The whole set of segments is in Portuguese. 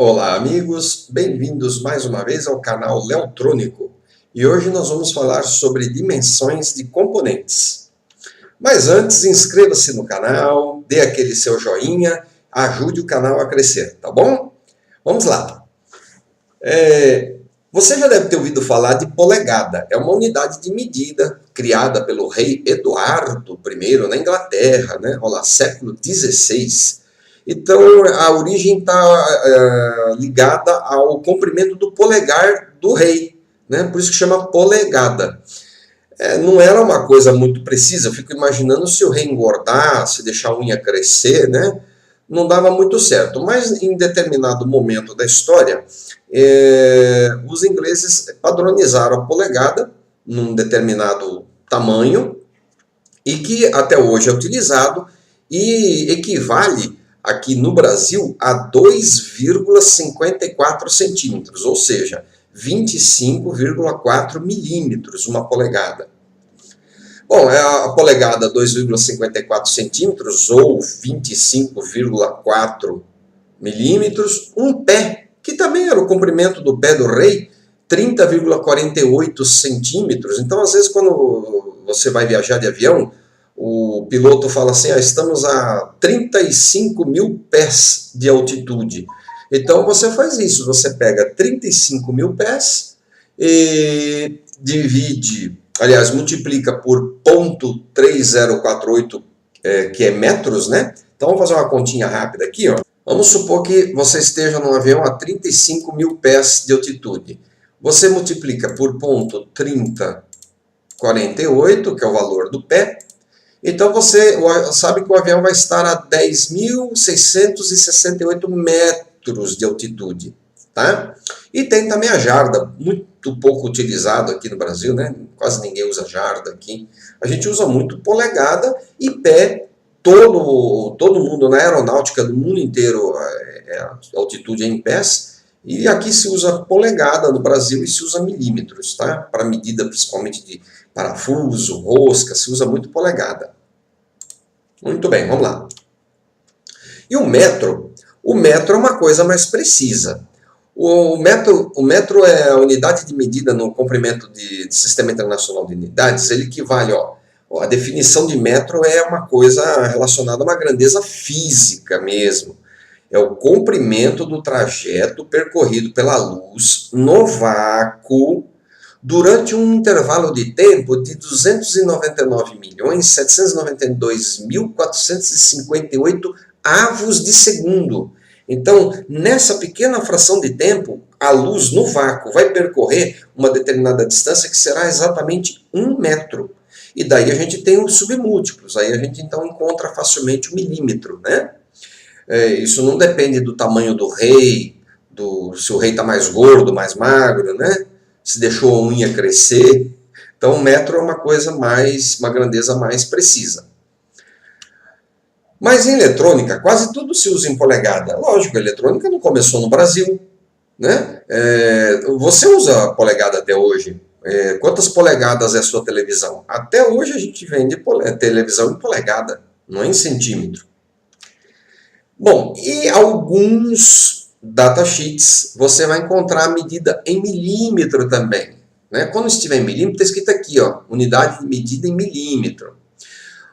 Olá, amigos, bem-vindos mais uma vez ao canal Leotrônico. E hoje nós vamos falar sobre dimensões de componentes. Mas antes, inscreva-se no canal, dê aquele seu joinha, ajude o canal a crescer, tá bom? Vamos lá. Você já deve ter ouvido falar de polegada. É uma unidade de medida criada pelo rei Eduardo I na Inglaterra, né? Olha lá, século XVI. Então, a origem está ligada ao comprimento do polegar do rei, né? Por isso que chama polegada. Não era uma coisa muito precisa, eu fico imaginando se o rei engordar, se deixar a unha crescer, né? Não dava muito certo. Mas em determinado momento da história, os ingleses padronizaram a polegada num determinado tamanho e que até hoje é utilizado e equivale aqui no Brasil a 2,54 centímetros, ou seja, 25,4 milímetros, uma polegada. Bom, a polegada 2,54 centímetros ou 25,4 milímetros, um pé, que também era o comprimento do pé do rei, 30,48 centímetros. Então, às vezes, quando você vai viajar de avião, o piloto fala assim, estamos a 35 mil pés de altitude. Então você faz isso, você pega 35 mil pés e multiplica por 0,3048, que é metros, né? Então vamos fazer uma continha rápida aqui, ó. Vamos supor que você esteja num avião a 35 mil pés de altitude. Você multiplica por 0,3048, que é o valor do pé. Então você sabe que o avião vai estar a 10.668 metros de altitude, tá? E tem também a jarda, muito pouco utilizado aqui no Brasil, né? Quase ninguém usa jarda aqui. A gente usa muito polegada e pé. Todo mundo na aeronáutica do mundo inteiro, a altitude é em pés. E aqui se usa polegada no Brasil e se usa milímetros, tá? Para medida principalmente de parafuso, rosca, se usa muito polegada. Muito bem, vamos lá. E o metro? O metro é uma coisa mais precisa. O metro é a unidade de medida no comprimento de Sistema Internacional de Unidades. Ele equivale, a definição de metro é uma coisa relacionada a uma grandeza física mesmo. É o comprimento do trajeto percorrido pela luz no vácuo durante um intervalo de tempo de 299.792.458 avos de segundo. Então, nessa pequena fração de tempo, a luz no vácuo vai percorrer uma determinada distância que será exatamente 1 metro. E daí a gente tem os submúltiplos, aí a gente então encontra facilmente o milímetro, né? Isso não depende do tamanho do rei, se o rei está mais gordo, mais magro, né? Se deixou a unha crescer. Então, o metro é uma coisa uma grandeza mais precisa. Mas em eletrônica, quase tudo se usa em polegada. Lógico, a eletrônica não começou no Brasil, né? Você usa polegada até hoje. Quantas polegadas é a sua televisão? Até hoje a gente vende televisão em polegada, não é em centímetro. Bom, e alguns datasheets você vai encontrar a medida em milímetro também, né? Quando estiver em milímetro, está escrito aqui, unidade de medida em milímetro.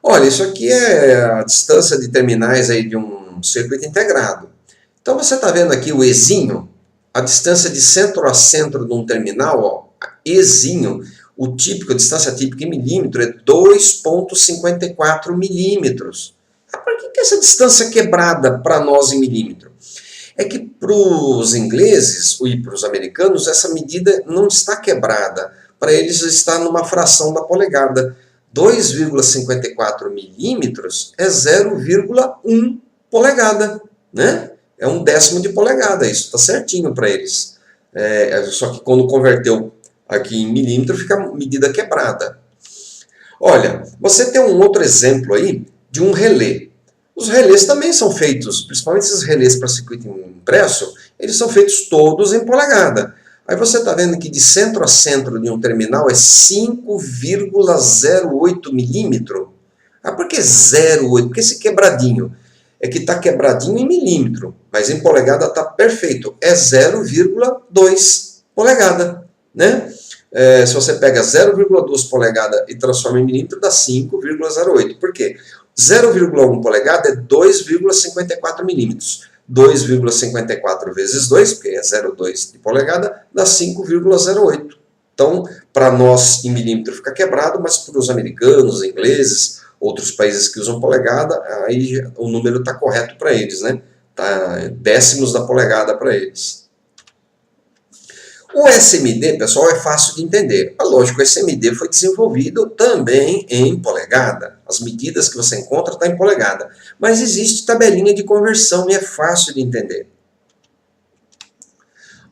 Olha, isso aqui é a distância de terminais aí de um circuito integrado. Então você está vendo aqui o Ezinho, a distância de centro a centro de um terminal, Ezinho, a distância típica em milímetro é 2,54 milímetros. Por que essa distância é quebrada para nós em milímetro? É que para os ingleses e para os americanos essa medida não está quebrada. Para eles está numa fração da polegada. 2,54 milímetros é 0,1 polegada, né? É um décimo de polegada, isso está certinho para eles. Só que quando converteu aqui em milímetro fica a medida quebrada. Olha, você tem um outro exemplo aí de um relé. Os relés também são feitos, principalmente esses relés para circuito impresso, eles são feitos todos em polegada. Aí você está vendo que de centro a centro de um terminal é 5,08 milímetro. Por que 0,8? Porque esse quebradinho. é que está quebradinho em milímetro, mas em polegada está perfeito, é 0,2 polegada, né? Se você pega 0,2 polegada e transforma em milímetro, dá 5,08. Por quê? 0,1 polegada é 2,54 milímetros. 2,54 vezes 2, porque é 0,2 de polegada, dá 5,08. Então, para nós, em milímetro fica quebrado, mas para os americanos, ingleses, outros países que usam polegada, aí o número está correto para eles, né? Tá décimos da polegada para eles. O SMD, pessoal, é fácil de entender. Lógico, o SMD foi desenvolvido também em polegada. As medidas que você encontra estão em polegada. Mas existe tabelinha de conversão e é fácil de entender.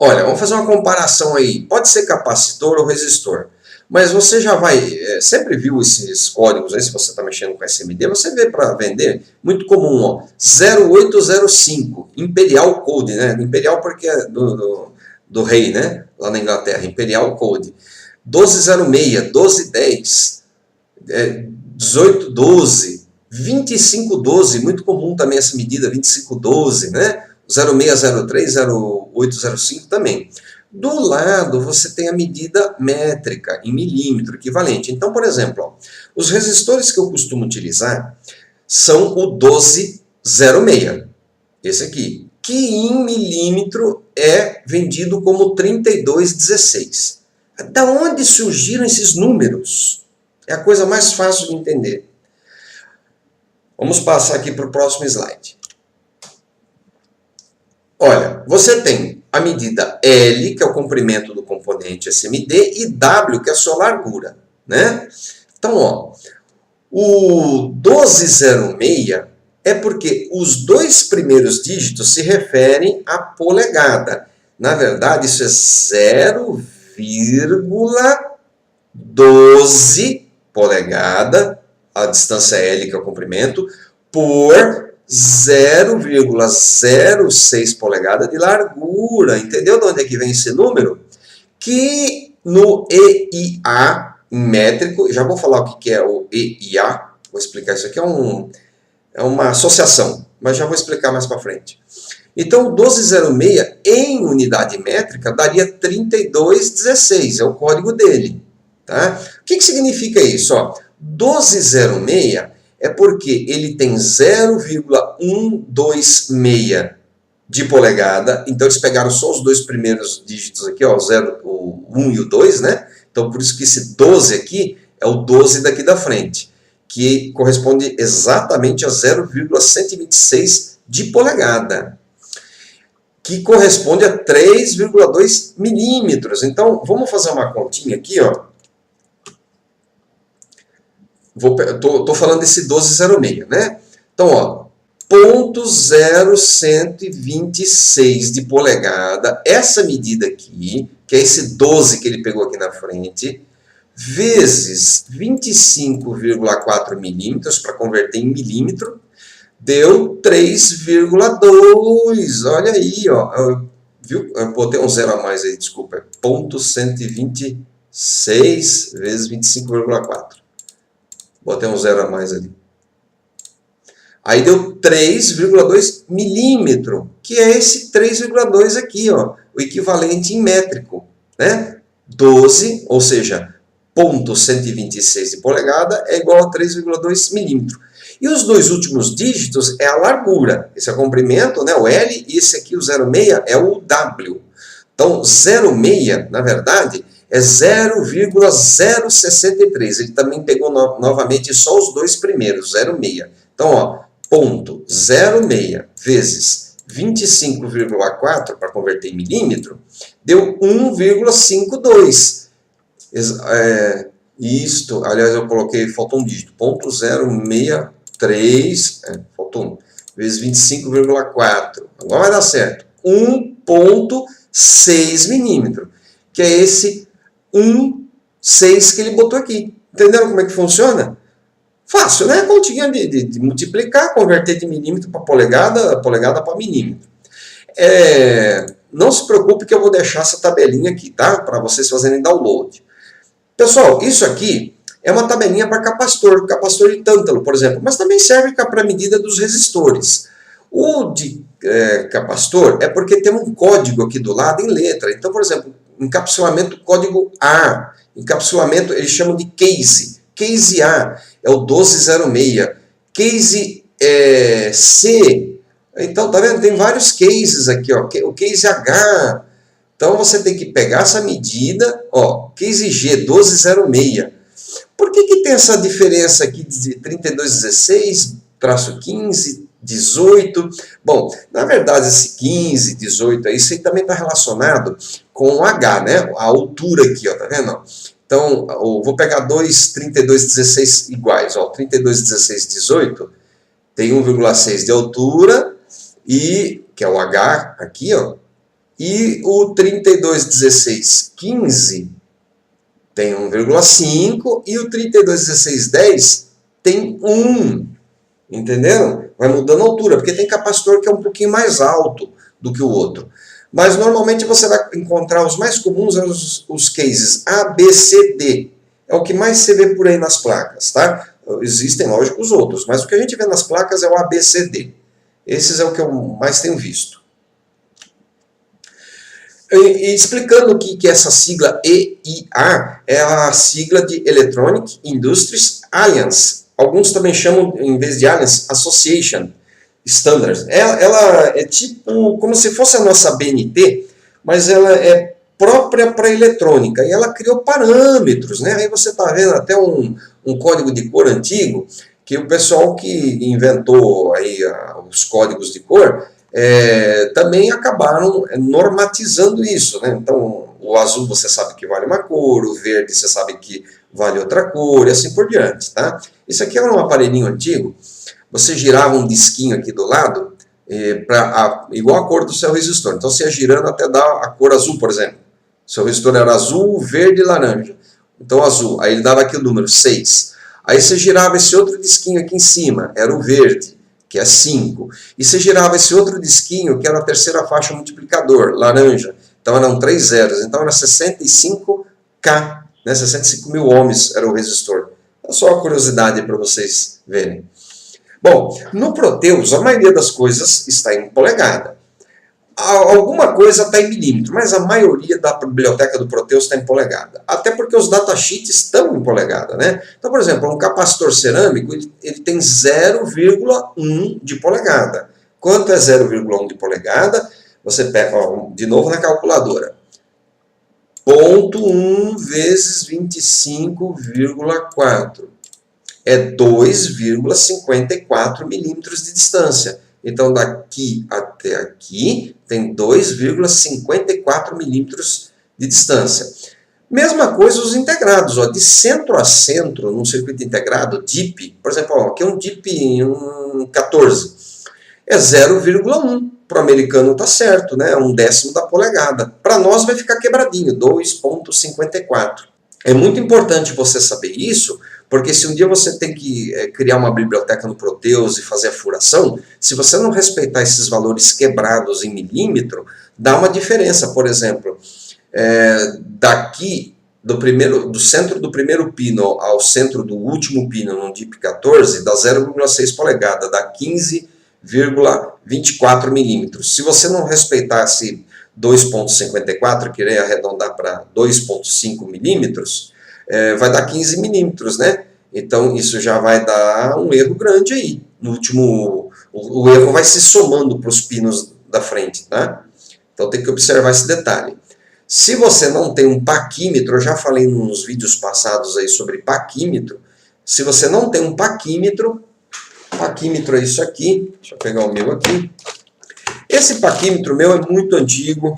Olha, vamos fazer uma comparação aí. Pode ser capacitor ou resistor. Mas você já vai... sempre viu esses códigos aí, se você está mexendo com SMD, você vê para vender, muito comum, ó. 0805, Imperial Code, né? Imperial porque é do rei, né? Lá na Inglaterra, Imperial Code. 1206, 1210, 1812, 2512, muito comum também essa medida, 2512, né? 0603, 0805 também. Do lado, você tem a medida métrica, em milímetro, equivalente. Então, por exemplo, ó, os resistores que eu costumo utilizar são o 1206, esse aqui, que em milímetro é vendido como 3216. Da onde surgiram esses números? É a coisa mais fácil de entender. Vamos passar aqui para o próximo slide. Olha, você tem a medida L, que é o comprimento do componente SMD, e W, que é a sua largura, né? Então, ó, o 1206 é porque os dois primeiros dígitos se referem à polegada. Na verdade, isso é 0,12 polegada, a distância L, que é o comprimento, por 0,06 polegada de largura. Entendeu de onde é que vem esse número? Que no EIA, em métrico, já vou falar o que é o EIA, vou explicar isso aqui, é uma associação, mas já vou explicar mais para frente. Então, o 1206 em unidade métrica daria 3216, é o código dele. Tá? O que significa isso? Ó, 1206 é porque ele tem 0,126 de polegada, então eles pegaram só os dois primeiros dígitos aqui, ó, o 1 e o 2, né? Então, por isso que esse 12 aqui é o 12 daqui da frente, que corresponde exatamente a 0,126 de polegada, que corresponde a 3,2 milímetros. Então, vamos fazer uma continha aqui, ó. Estou falando desse 1206, né? Então, ó, 0,0126 de polegada, essa medida aqui, que é esse 12 que ele pegou aqui na frente, vezes 25,4 milímetros, para converter em milímetro, deu 3,2. Olha aí, ó. Viu? Eu botei um zero a mais aí, desculpa. É 0,126 vezes 25,4. Botei um zero a mais ali. Aí deu 3,2 milímetro, que é esse 3,2 aqui, ó, o equivalente em métrico, né? 12, ou seja, 0,126 de polegada é igual a 3,2 milímetro. E os dois últimos dígitos é a largura. Esse é o comprimento, né, o L, e esse aqui, o 06, é o W. Então, 0,6, na verdade, é 0,063. Ele também pegou novamente só os dois primeiros, 0,6. Então, ó, ponto 0,6 vezes 25,4, para converter em milímetro, deu 1,52. Isto, aliás, eu coloquei, faltou um dígito, ponto 0,63, faltou um, vezes 25,4. Agora vai dar certo. 1,6 milímetro, que é esse 1,6 que ele botou aqui. Entenderam como é que funciona? Fácil, né? Continha de multiplicar, converter de milímetro para polegada, polegada para milímetro. Não se preocupe que eu vou deixar essa tabelinha aqui, tá? Para vocês fazerem download. Pessoal, isso aqui é uma tabelinha para capacitor de tântalo, por exemplo, mas também serve para a medida dos resistores. O de capacitor é porque tem um código aqui do lado em letra. Então, por exemplo, encapsulamento código A, encapsulamento eles chamam de case. Case A é o 1206. Case C. Então, tá vendo? Tem vários cases aqui, ó. O case H. Então, você tem que pegar essa medida, ó, case G, 1206. Por que tem essa diferença aqui de 3216, traço 15, 18? Bom, na verdade, esse 15, 18, isso aí também está relacionado com o H, né? A altura aqui, ó, tá vendo? Então, eu vou pegar dois 3216 iguais, ó, 3216, 18, tem 1,6 de altura, e que é o H aqui, ó, e o 3216, 15 tem 1,5 e o 3216, 10 tem 1. Entenderam? Vai mudando a altura, porque tem capacitor que é um pouquinho mais alto do que o outro. Mas normalmente você vai encontrar os mais comuns, os cases A, B, C, D. É o que mais você vê por aí nas placas, tá? Existem, lógico, os outros, mas o que a gente vê nas placas é o A, B, C, D. Esses é o que eu mais tenho visto. E explicando o que é essa sigla EIA, é a sigla de Electronic Industries Alliance. Alguns também chamam, em vez de Alliance, Association Standards. Ela é tipo, como se fosse a nossa BNT, mas ela é própria para eletrônica. E ela criou parâmetros, né? Aí você está vendo até um código de cor antigo, que o pessoal que inventou aí os códigos de cor, também acabaram normatizando isso, né? Então, o azul você sabe que vale uma cor, o verde você sabe que vale outra cor, e assim por diante, tá? Isso aqui era um aparelhinho antigo, você girava um disquinho aqui do lado, igual a cor do seu resistor. Então, você ia girando até dar a cor azul, por exemplo. O seu resistor era azul, verde e laranja. Então, azul. Aí ele dava aqui o número 6. Aí você girava esse outro disquinho aqui em cima, era o verde, que é 5. E você girava esse outro disquinho, que era a terceira faixa multiplicador, laranja. Então eram 3 zeros. Então era 65K, né? 65 mil ohms era o resistor. É só uma curiosidade para vocês verem. Bom, no Proteus, a maioria das coisas está em polegada. Alguma coisa está em milímetro, mas a maioria da biblioteca do Proteus está em polegada. Até porque os datasheets estão em polegada, né? Então, por exemplo, um capacitor cerâmico, ele tem 0,1 de polegada. Quanto é 0,1 de polegada? Você pega, ó, de novo na calculadora. 0,1 vezes 25,4. É 2,54 milímetros de distância. Então, daqui até aqui, tem 2,54 milímetros de distância. Mesma coisa os integrados, ó, de centro a centro, num circuito integrado, DIP, por exemplo, ó, aqui é um DIP 14, é 0,1. Para o americano está certo, né? 1/10 da polegada. Para nós vai ficar quebradinho, 2,54. É muito importante você saber isso, porque se um dia você tem que criar uma biblioteca no Proteus e fazer a furação, se você não respeitar esses valores quebrados em milímetro, dá uma diferença. Por exemplo, daqui do centro do primeiro pino ao centro do último pino no DIP 14, dá 0,6 polegada, dá 15,24 milímetros. Se você não respeitasse 2,54, querer arredondar para 2,5 milímetros, vai dar 15 milímetros, né? Então isso já vai dar um erro grande aí. No último, o erro vai se somando para os pinos da frente, tá? Então tem que observar esse detalhe. Se você não tem um paquímetro, eu já falei nos vídeos passados aí sobre paquímetro. Se você não tem um paquímetro é isso aqui. Deixa eu pegar o meu aqui. Esse paquímetro meu é muito antigo.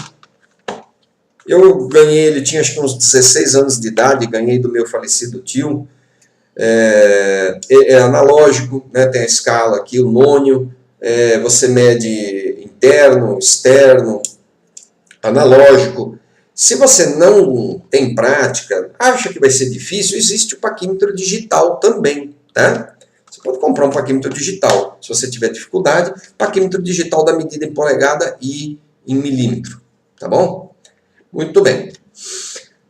Eu ganhei, ele tinha acho que uns 16 anos de idade, ganhei do meu falecido tio. É analógico, né? Tem a escala aqui, o nônio. Você mede interno, externo, analógico. Se você não tem prática, acha que vai ser difícil, existe o paquímetro digital também, tá? Você pode comprar um paquímetro digital, se você tiver dificuldade, paquímetro digital da medida em polegada e em milímetro, tá bom? Muito bem.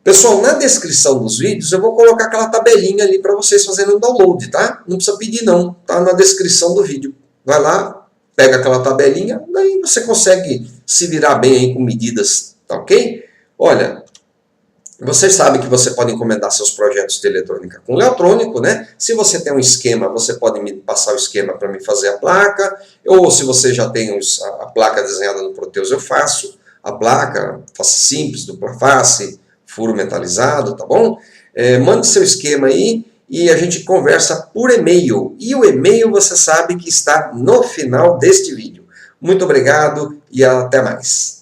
Pessoal, na descrição dos vídeos eu vou colocar aquela tabelinha ali para vocês fazerem o download, tá? Não precisa pedir não, tá na descrição do vídeo. Vai lá, pega aquela tabelinha, daí você consegue se virar bem aí com medidas, tá ok? Olha, vocês sabem que você pode encomendar seus projetos de eletrônica com eletrônico, né? Se você tem um esquema, você pode me passar o esquema para me fazer a placa, ou se você já tem a placa desenhada no Proteus, eu faço a placa, face simples, dupla face, furo metalizado, tá bom? Mande seu esquema aí e a gente conversa por e-mail. E o e-mail você sabe que está no final deste vídeo. Muito obrigado e até mais.